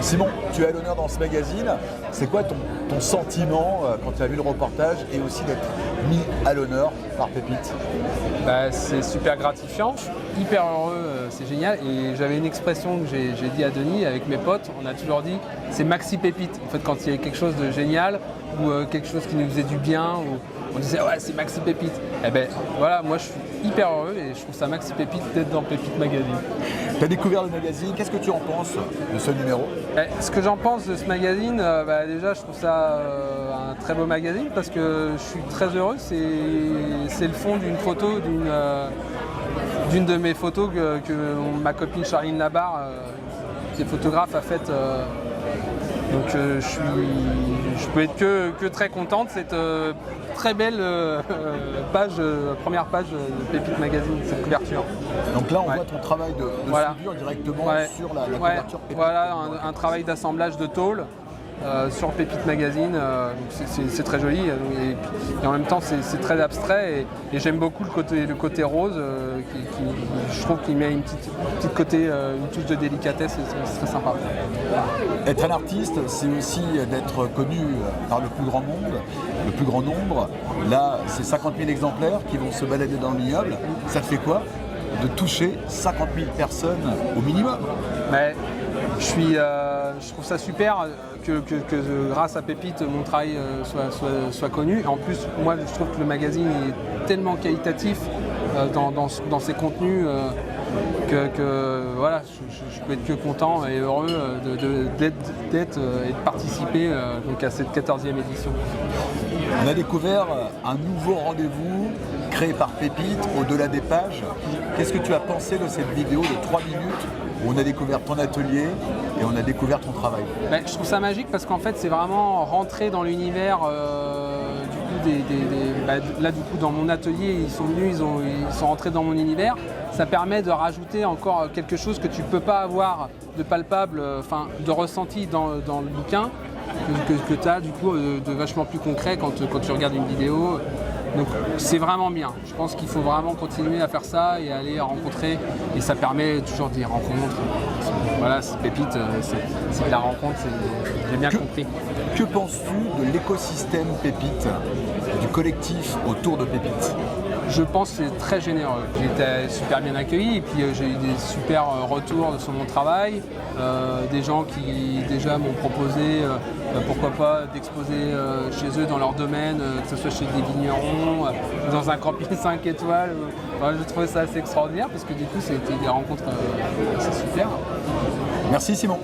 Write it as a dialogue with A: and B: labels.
A: Simon, tu es à l'honneur dans ce magazine. C'est quoi ton sentiment quand tu as vu le reportage et aussi d'être mis à l'honneur par Pépite?
B: C'est super gratifiant, je suis hyper heureux, c'est génial. Et j'avais une expression que j'ai dit à Denis avec mes potes, on a toujours dit c'est Maxi Pépite. En fait, quand il y a quelque chose de génial ou quelque chose qui nous faisait du bien, on disait ouais c'est Maxi Pépite. Et ben voilà, moi je suis hyper heureux et je trouve ça Maxi Pépite d'être dans Pépite Magazine.
A: Tu as découvert le magazine, qu'est-ce que tu en penses de ce numéro?
B: Ce que j'en pense de ce magazine, déjà je trouve ça un très beau magazine parce que je suis très heureux. C'est le fond d'une photo d'une de mes photos que ma copine Charline Labarre, qui est photographe, a faite. Donc je peux être que très content de cette très belle première page de Pépite Magazine, cette couverture.
A: Donc là on voit ton travail de soudure directement sur la couverture Pépite.
B: Voilà, un travail d'assemblage de tôle sur Pépite Magazine, c'est très joli et en même temps c'est très abstrait et j'aime beaucoup le côté rose je trouve qu'il met une petite côté, une touche de délicatesse et c'est très sympa.
A: Être un artiste, c'est aussi d'être connu par le plus grand nombre. Là, c'est 50 000 exemplaires qui vont se balader dans l'immeuble. Ça te fait quoi de toucher 50 000 personnes au minimum?
B: Je trouve ça super que grâce à Pépite, mon travail soit connu. En plus, moi, je trouve que le magazine est tellement qualitatif dans ses contenus que voilà, je peux être que content et heureux d'être et de participer donc à cette 14e édition.
A: On a découvert un nouveau rendez-vous créé par Pépite, au-delà des pages. Qu'est-ce que tu as pensé de cette vidéo de 3 minutes où on a découvert ton atelier et on a découvert ton travail?
B: Je trouve ça magique parce qu'en fait c'est vraiment rentrer dans l'univers là du coup dans mon atelier, ils sont venus, ils sont rentrés dans mon univers. Ça permet de rajouter encore quelque chose que tu peux pas avoir de palpable, de ressenti dans le bouquin, que tu as du coup de vachement plus concret quand tu regardes une vidéo. Donc c'est vraiment bien. Je pense qu'il faut vraiment continuer à faire ça et aller rencontrer. Et ça permet toujours des rencontres. Voilà, c'est Pépite, c'est de la rencontre, j'ai bien compris.
A: Que penses-tu de l'écosystème Pépite, du collectif autour de Pépite?
B: Je pense que c'est très généreux. J'ai été super bien accueilli et puis j'ai eu des super retours sur mon travail. Des gens qui déjà m'ont proposé, pourquoi pas, d'exposer chez eux dans leur domaine, que ce soit chez des vignerons, dans un camping 5 étoiles. Je trouvais ça assez extraordinaire parce que du coup c'était des rencontres assez super.
A: Merci Simon.